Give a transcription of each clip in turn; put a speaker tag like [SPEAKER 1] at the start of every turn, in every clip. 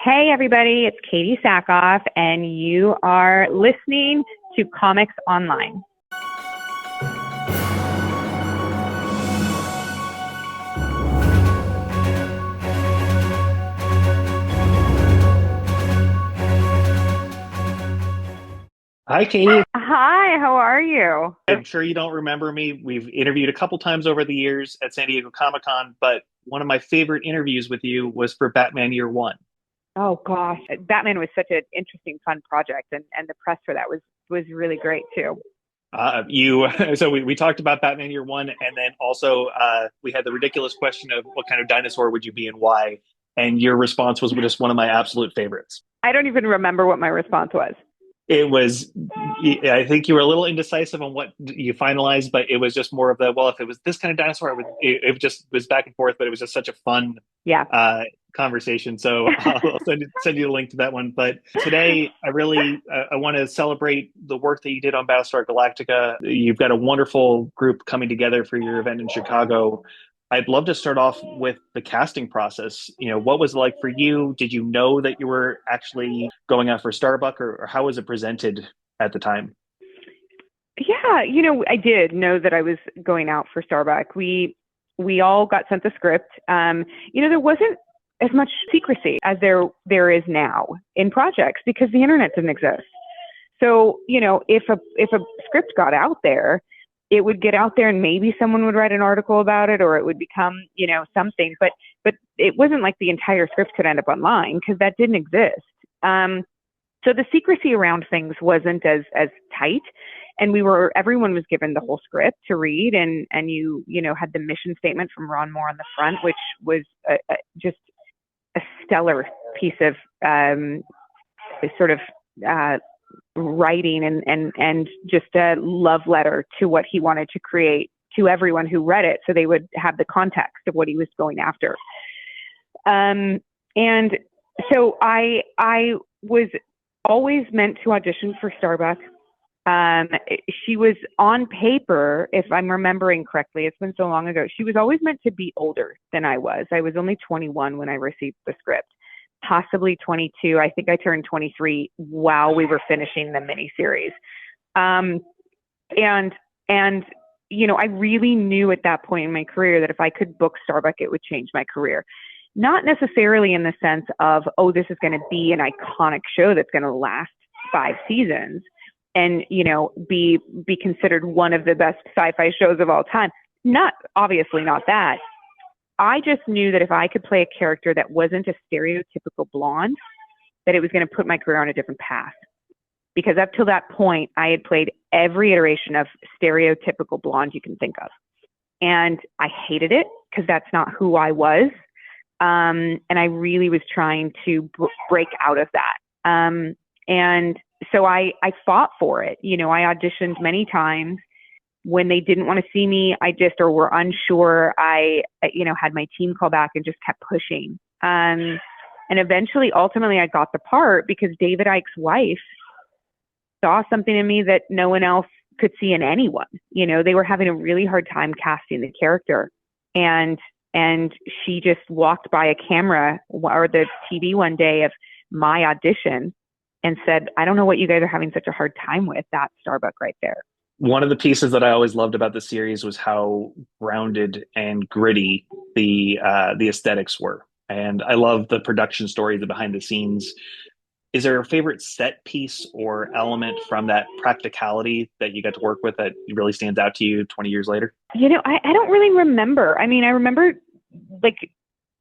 [SPEAKER 1] Hey, everybody, it's Katee Sackhoff, and you are listening to Comics Online.
[SPEAKER 2] Hi, Katie.
[SPEAKER 1] Hi, how are you?
[SPEAKER 2] I'm sure you don't remember me. We've interviewed a couple times over the years at San Diego Comic-Con, but one of my favorite interviews with you was for Batman Year One.
[SPEAKER 1] Oh gosh, Batman was such an interesting, fun project, and the press for that was really great too.
[SPEAKER 2] So we talked about Batman Year One, and then also we had the ridiculous question of what kind of dinosaur would you be and why? And your response was just one of my absolute favorites.
[SPEAKER 1] I don't even remember what my response was.
[SPEAKER 2] It was, I think you were a little indecisive on what you finalized, but it was just more of the, well, if it was this kind of dinosaur, it just was back and forth, but it was just such a fun
[SPEAKER 1] Yeah.
[SPEAKER 2] conversation. So I'll send you a link to that one. But today, I want to celebrate the work that you did on Battlestar Galactica. You've got a wonderful group coming together for your event in Chicago. I'd love to start off with the casting process. What was it like for you? Did you know that you were actually going out for Starbuck, or how was it presented at the time?
[SPEAKER 1] Yeah, I did know that I was going out for Starbuck. We all got sent the script. There wasn't as much secrecy as there is now in projects because the internet didn't exist. So, if a script got out there, it would get out there and maybe someone would write an article about it, or it would become, something, but it wasn't like the entire script could end up online because that didn't exist. So the secrecy around things wasn't as tight, and everyone was given the whole script to read, and you had the mission statement from Ron Moore on the front, which was just a stellar piece of sort of writing and just a love letter to what he wanted to create to everyone who read it, so they would have the context of what he was going after. And so I was always meant to audition for Starbuck. She was on paper, if I'm remembering correctly, it's been so long ago, she was always meant to be older than I was. I was only 21 when I received the script, possibly 22. I think I turned 23 while we were finishing the miniseries. I really knew at that point in my career that if I could book Starbuck, it would change my career. Not necessarily in the sense of, oh, this is going to be an iconic show that's going to last 5 seasons and, be considered one of the best sci-fi shows of all time. Obviously not that. I just knew that if I could play a character that wasn't a stereotypical blonde, that it was going to put my career on a different path. Because up till that point, I had played every iteration of stereotypical blonde you can think of. And I hated it because that's not who I was. And I really was trying to break out of that. And so I fought for it. I auditioned many times. When they didn't want to see me, or were unsure, I had my team call back and just kept pushing. And ultimately, I got the part because David Icke's wife saw something in me that no one else could see in anyone. They were having a really hard time casting the character. And she just walked by a camera or the TV one day of my audition and said, "I don't know what you guys are having such a hard time with. That Starbuck right there."
[SPEAKER 2] One of the pieces that I always loved about the series was how grounded and gritty the aesthetics were, and I love the production story, the behind the scenes. Is there a favorite set piece or element from that practicality that you got to work with that really stands out to you 20 years later?
[SPEAKER 1] I don't really remember. I mean, I remember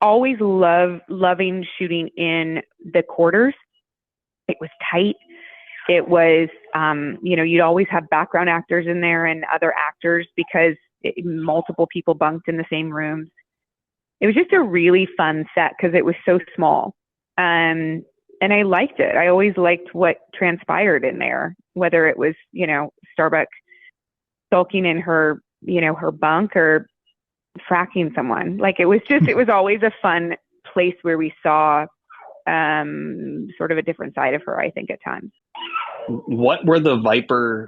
[SPEAKER 1] always loving shooting in the quarters. It was tight. It was, you'd always have background actors in there and other actors because multiple people bunked in the same rooms. It was just a really fun set because it was so small. And I liked it. I always liked what transpired in there, whether it was, Starbuck sulking in her, her bunk or fracking someone. It was always a fun place where we saw sort of a different side of her, I think, at times.
[SPEAKER 2] What were the Viper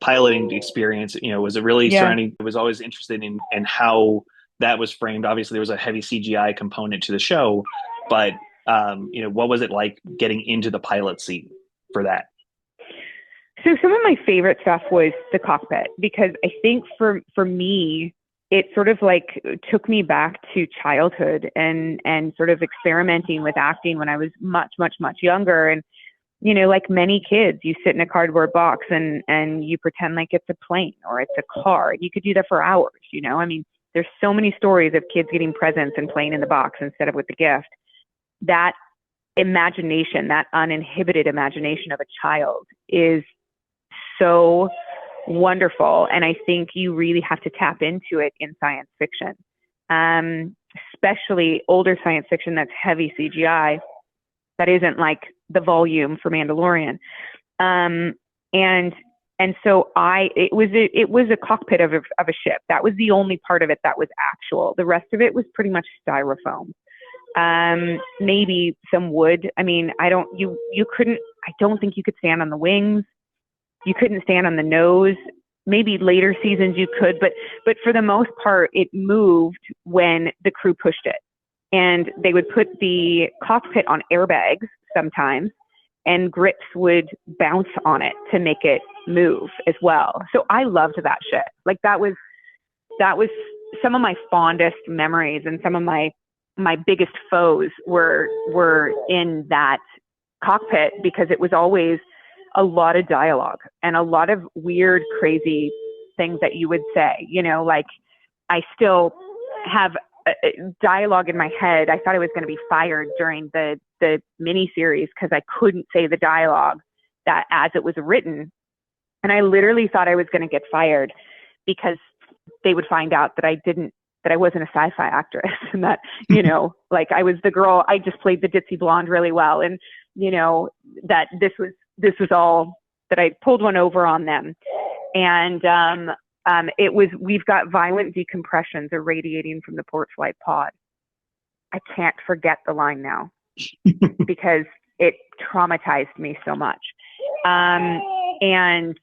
[SPEAKER 2] piloting experience? Was it really
[SPEAKER 1] Yeah.
[SPEAKER 2] surrounding? I was always interested in how that was framed. Obviously, there was a heavy CGI component to the show, but What was it like getting into the pilot seat for that?
[SPEAKER 1] So some of my favorite stuff was the cockpit, because I think for me, it sort of like took me back to childhood and sort of experimenting with acting when I was much, much, much younger. And, like many kids, you sit in a cardboard box and you pretend like it's a plane or it's a car. You could do that for hours, I mean, there's so many stories of kids getting presents and playing in the box instead of with the gift. That imagination, that uninhibited imagination of a child is so wonderful. And I think you really have to tap into it in science fiction, especially older science fiction that's heavy CGI, that isn't like the volume for Mandalorian. And so it was a cockpit of a ship. That was the only part of it that was actual. The rest of it was pretty much styrofoam. Maybe some wood. I mean, I don't think you could stand on the wings. You couldn't stand on the nose. Maybe later seasons you could, but for the most part, it moved when the crew pushed it. And they would put the cockpit on airbags sometimes, and grips would bounce on it to make it move as well. So I loved that shit. Like that was some of my fondest memories, and some of my biggest foes were in that cockpit, because it was always a lot of dialogue and a lot of weird, crazy things that you would say, like I still have dialogue in my head. I thought I was going to be fired during the mini series because I couldn't say the dialogue that as it was written. And I literally thought I was going to get fired because they would find out that I wasn't a sci-fi actress, and that, like I was the girl, I just played the ditzy blonde really well. And, that this was all that I pulled one over on them. And, we've got violent decompressions irradiating from the port flight pod. I can't forget the line now because it traumatized me so much. And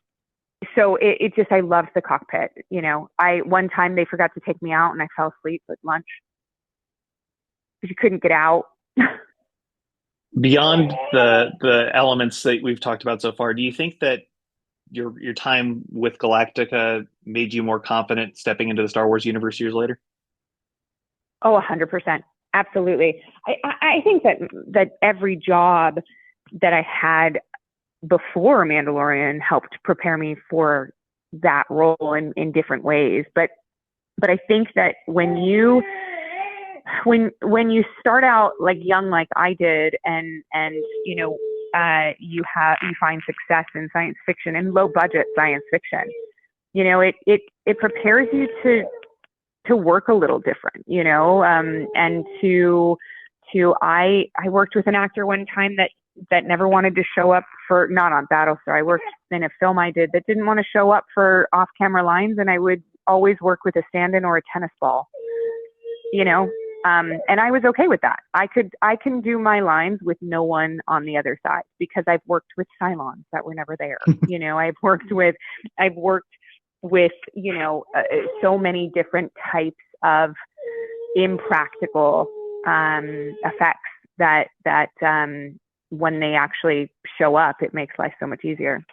[SPEAKER 1] so it just, I loved the cockpit. One time they forgot to take me out and I fell asleep at lunch because you couldn't get out.
[SPEAKER 2] Beyond the elements that we've talked about so far, do you think that your time with Galactica made you more confident stepping into the Star Wars universe years later?
[SPEAKER 1] Oh, 100%. Absolutely. I think that every job that I had before Mandalorian helped prepare me for that role in different ways. But I think that when you start out like young, like I did, and you find success in science fiction and low budget science fiction, it prepares you to work a little different, and I worked with an actor one time that never wanted to show up for, not on Battlestar. I worked in a film I did that didn't want to show up for off camera lines, and I would always work with a stand-in or a tennis ball, and I was okay with that. I can do my lines with no one on the other side because I've worked with Cylons that were never there. I've worked with so many different types of impractical effects that when they actually show up, it makes life so much easier.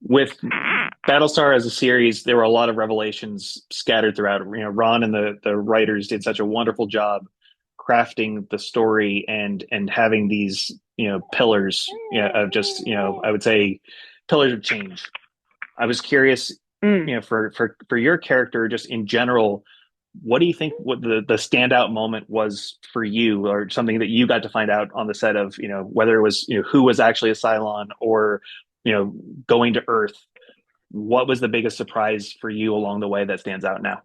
[SPEAKER 2] With Battlestar as a series, there were a lot of revelations scattered throughout. Ron and the writers did such a wonderful job crafting the story and having these pillars of just I would say pillars of change. I was curious, for your character, just in general, what do you think what the standout moment was for you, or something that you got to find out on the set of, whether it was, who was actually a Cylon, or, going to Earth? What was the biggest surprise for you along the way that stands out now?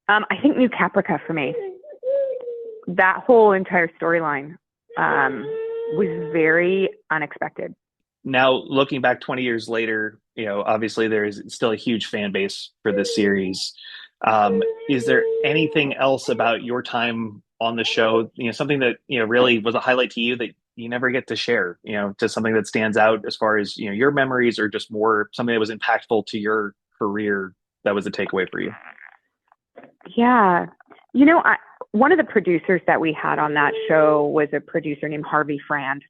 [SPEAKER 1] I think New Caprica for me. That whole entire storyline was very unexpected.
[SPEAKER 2] Now, looking back 20 years later, obviously there is still a huge fan base for this series. Is there anything else about your time on the show, something that, really was a highlight to you that you never get to share, just something that stands out as far as, your memories, or just more something that was impactful to your career that was a takeaway for you?
[SPEAKER 1] Yeah. one of the producers that we had on that show was a producer named Harvey Frand.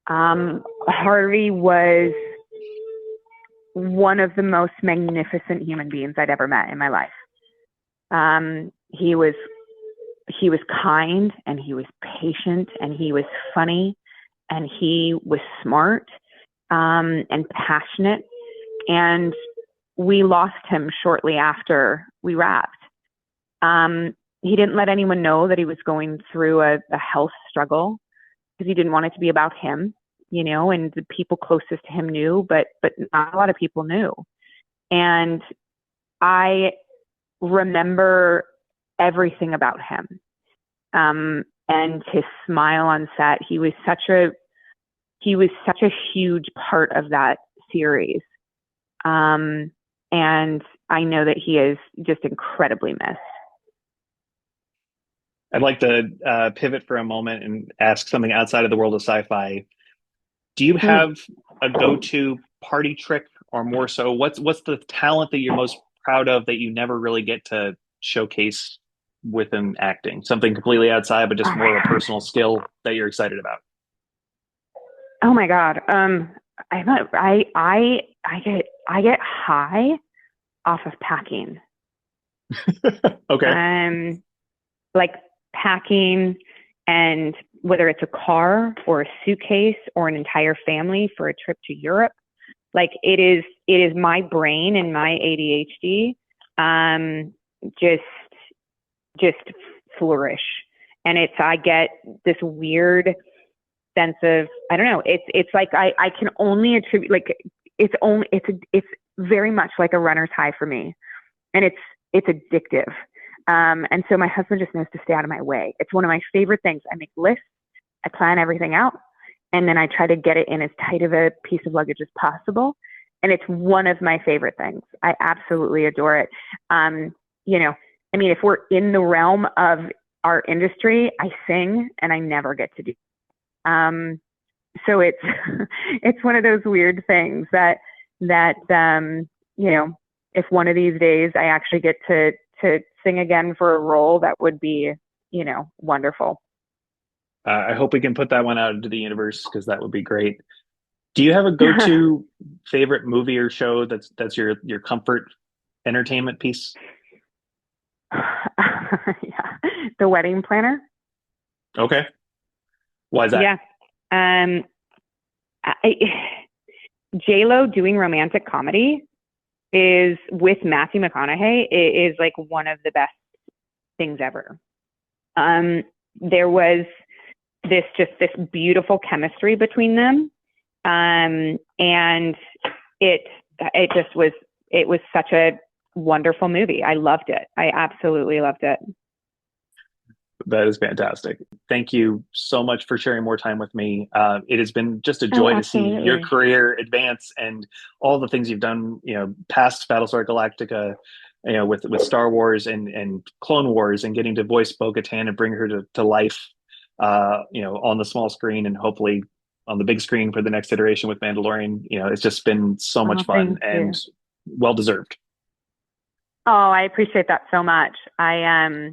[SPEAKER 1] Harvey was one of the most magnificent human beings I'd ever met in my life. He was kind, and he was patient, and he was funny, and he was smart, and passionate. And we lost him shortly after we wrapped. He didn't let anyone know that he was going through a health struggle, because he didn't want it to be about him, and the people closest to him knew, but not a lot of people knew. And I remember everything about him. And his smile on set. He was such a huge part of that series. And I know that he is just incredibly missed.
[SPEAKER 2] I'd like to pivot for a moment and ask something outside of the world of sci-fi. Do you have a go-to party trick, or more so, what's the talent that you're most proud of that you never really get to showcase within acting? Something completely outside, but just more of a personal skill that you're excited about.
[SPEAKER 1] Oh my God. I get high off of packing.
[SPEAKER 2] Okay.
[SPEAKER 1] Like packing, and whether it's a car or a suitcase or an entire family for a trip to Europe, like it is my brain and my ADHD, just flourish. And I get this weird sense of, I don't know, it's like, I can only attribute, like, it's very much like a runner's high for me. And it's addictive. And so my husband just knows to stay out of my way. It's one of my favorite things. I make lists, I plan everything out, and then I try to get it in as tight of a piece of luggage as possible. And it's one of my favorite things. I absolutely adore it. If we're in the realm of our industry, I sing, and I never get to do. So it's, it's one of those weird things that, if one of these days I actually get to sing again for a role, that would be, wonderful.
[SPEAKER 2] I hope we can put that one out into the universe, because that would be great. Do you have a go-to favorite movie or show that's your comfort entertainment piece?
[SPEAKER 1] Yeah. The Wedding Planner.
[SPEAKER 2] Okay. Why is that?
[SPEAKER 1] Yeah. J-Lo doing romantic comedy is, with Matthew McConaughey, is like one of the best things ever. There was this beautiful chemistry between them. And it was such a wonderful movie. I loved it. I absolutely loved it.
[SPEAKER 2] That is fantastic. Thank you so much for sharing more time with me. It has been just a joy to see your career advance, and all the things you've done, past Battlestar Galactica, with Star Wars and Clone Wars, and getting to voice Bo-Katan and bring her to life, on the small screen, and hopefully on the big screen for the next iteration with Mandalorian. It's just been so much fun and well deserved.
[SPEAKER 1] Oh, I appreciate that so much. I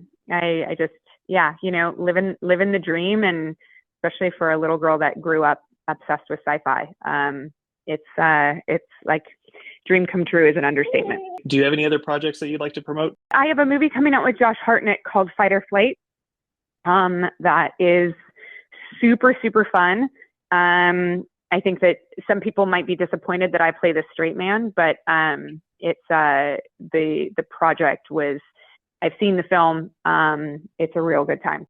[SPEAKER 1] just, living the dream, and especially for a little girl that grew up obsessed with sci-fi. It's like dream come true is an understatement.
[SPEAKER 2] Do you have any other projects that you'd like to promote?
[SPEAKER 1] I have a movie coming out with Josh Hartnett called Fight or Flight. That is super, super fun. I think that some people might be disappointed that I play the straight man, but it's the project was, I've seen the film. It's a real good time.